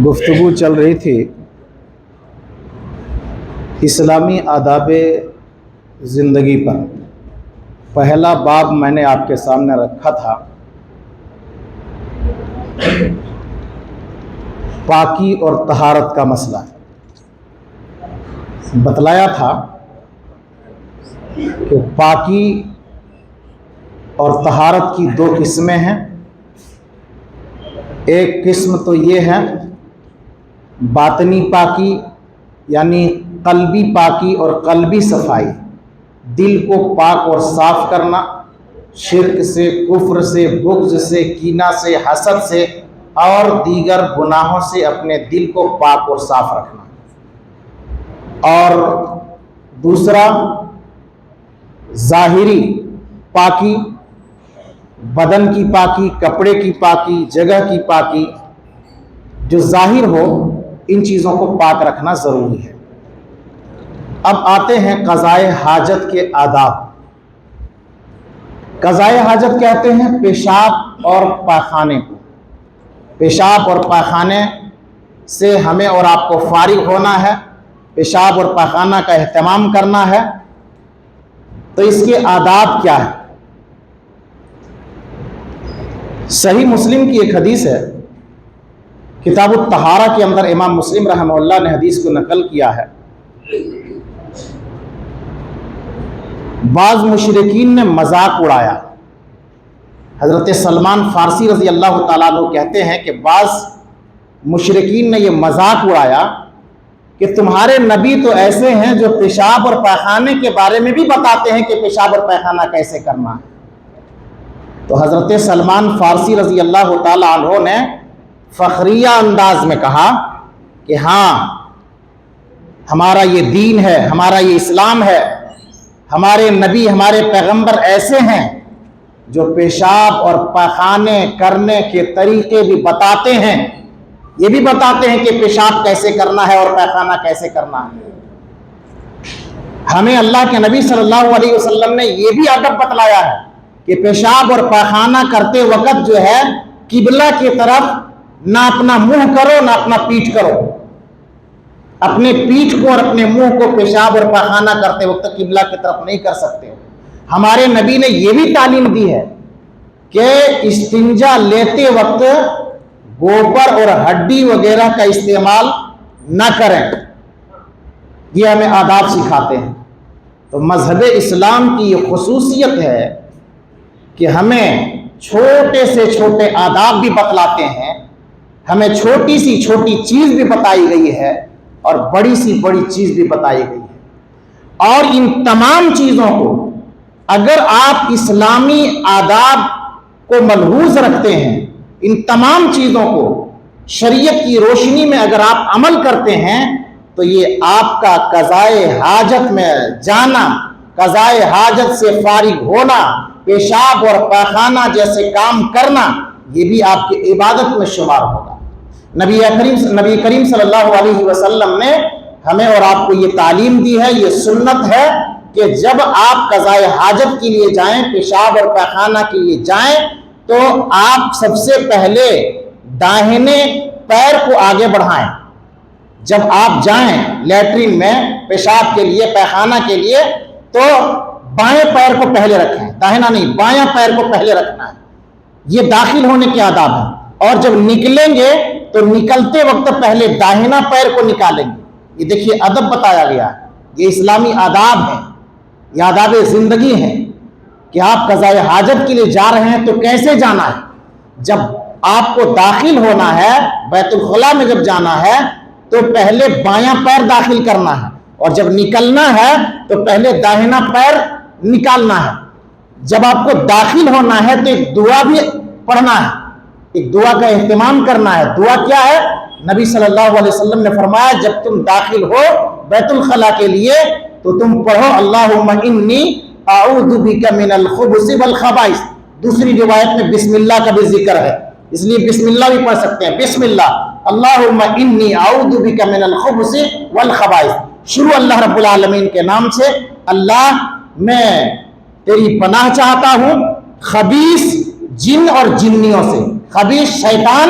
گفتگو چل رہی تھی اسلامی آداب زندگی پر۔ پہلا باب میں نے آپ کے سامنے رکھا تھا پاکی اور طہارت کا مسئلہ۔ بتلایا تھا کہ پاکی اور طہارت کی دو قسمیں ہیں۔ ایک قسم تو یہ ہے باطنی پاکی، یعنی قلبی پاکی اور قلبی صفائی، دل کو پاک اور صاف کرنا، شرک سے، کفر سے، بغض سے، کینہ سے، حسد سے اور دیگر گناہوں سے اپنے دل کو پاک اور صاف رکھنا۔ اور دوسرا ظاہری پاکی، بدن کی پاکی، کپڑے کی پاکی، جگہ کی پاکی، جو ظاہر ہو، ان چیزوں کو پاک رکھنا ضروری ہے۔ اب آتے ہیں قضائے حاجت کے آداب۔ قضائے حاجت کہتے ہیں پیشاب اور پاخانے کو۔ پیشاب اور پاخانے سے ہمیں اور آپ کو فارغ ہونا ہے، پیشاب اور پاخانہ کا اہتمام کرنا ہے۔ تو اس کے آداب کیا ہے؟ صحیح مسلم کی ایک حدیث ہے، کتاب الطہارہ کے اندر امام مسلم رحمہ اللہ نے حدیث کو نقل کیا ہے۔ بعض مشرکین نے مذاق اڑایا۔ حضرت سلمان فارسی رضی اللہ تعالیٰ عنہ کہتے ہیں کہ بعض مشرکین نے یہ مذاق اڑایا کہ تمہارے نبی تو ایسے ہیں جو پیشاب اور پیخانے کے بارے میں بھی بتاتے ہیں کہ پیشاب اور پیخانہ کیسے کرنا ہے۔ تو حضرت سلمان فارسی رضی اللہ تعالیٰ عنہ نے فخریہ انداز میں کہا کہ ہاں، ہمارا یہ دین ہے، ہمارا یہ اسلام ہے، ہمارے نبی، ہمارے پیغمبر ایسے ہیں جو پیشاب اور پاخانے کرنے کے طریقے بھی بتاتے ہیں، یہ بھی بتاتے ہیں کہ پیشاب کیسے کرنا ہے اور پاخانہ کیسے کرنا ہے۔ ہمیں اللہ کے نبی صلی اللہ علیہ وسلم نے یہ بھی ادب بتلایا ہے کہ پیشاب اور پاخانہ کرتے وقت جو ہے قبلہ کی طرف نہ اپنا منہ کرو نہ اپنا پیٹھ کرو۔ اپنے پیٹھ کو اور اپنے منہ کو پیشاب اور پاخانہ کرتے وقت قبلہ کی طرف نہیں کر سکتے۔ ہمارے نبی نے یہ بھی تعلیم دی ہے کہ استنجا لیتے وقت گوبر اور ہڈی وغیرہ کا استعمال نہ کریں۔ یہ ہمیں آداب سکھاتے ہیں۔ تو مذہب اسلام کی یہ خصوصیت ہے کہ ہمیں چھوٹے سے چھوٹے آداب بھی بتلاتے ہیں، ہمیں چھوٹی سی چھوٹی چیز بھی بتائی گئی ہے اور بڑی سی بڑی چیز بھی بتائی گئی ہے۔ اور ان تمام چیزوں کو اگر آپ اسلامی آداب کو ملحوظ رکھتے ہیں، ان تمام چیزوں کو شریعت کی روشنی میں اگر آپ عمل کرتے ہیں، تو یہ آپ کا قضائے حاجت میں جانا، قضائے حاجت سے فارغ ہونا، پیشاب اور پاخانہ جیسے کام کرنا، یہ بھی آپ کی عبادت میں شمار ہوگا۔ نبی کریم صلی اللہ علیہ وسلم نے ہمیں اور آپ کو یہ تعلیم دی ہے، یہ سنت ہے کہ جب آپ قضائے حاجت کے لیے جائیں، پیشاب اور پاخانہ کے لیے جائیں، تو آپ سب سے پہلے داہنے پیر کو آگے بڑھائیں۔ جب آپ جائیں لیٹرین میں پیشاب کے لیے، پاخانہ کے لیے، تو بائیں پیر کو پہلے رکھیں، داہنا نہیں، بائیں پیر کو پہلے رکھنا ہے۔ یہ داخل ہونے کے آداب ہیں۔ اور جب نکلیں گے تو نکلتے وقت پہلے داہنا پیر کو نکالیں گے۔ یہ دیکھیے ادب بتایا گیا ہے، یہ اسلامی آداب ہیں، یہ آداب زندگی ہیں کہ آپ قضائے حاجت کے لیے جا رہے ہیں تو کیسے جانا ہے۔ جب آپ کو داخل ہونا ہے، بیت الخلاء میں جب جانا ہے تو پہلے بایاں پیر داخل کرنا ہے، اور جب نکلنا ہے تو پہلے داہنا پیر نکالنا ہے۔ جب آپ کو داخل ہونا ہے تو ایک دعا بھی پڑھنا ہے، ایک دعا کا اہتمام کرنا ہے۔ دعا کیا ہے؟ نبی صلی اللہ علیہ وسلم نے فرمایا جب تم داخل ہو بیت الخلاء کے لیے تو تم پڑھو اللہم انی اعوذ بک من الخبث والخبائث۔ دوسری روایت میں بسم اللہ کا بھی ذکر ہے، اس لیے بسم اللہ بھی پڑھ سکتے ہیں۔ بسم اللہ اللہم انی اعوذ بک من الخبث والخبائث۔ شروع اللہ رب العالمین کے نام سے۔ اللہ، میں تیری پناہ چاہتا ہوں خبیث جن اور جنیوں سے، خبیث شیطان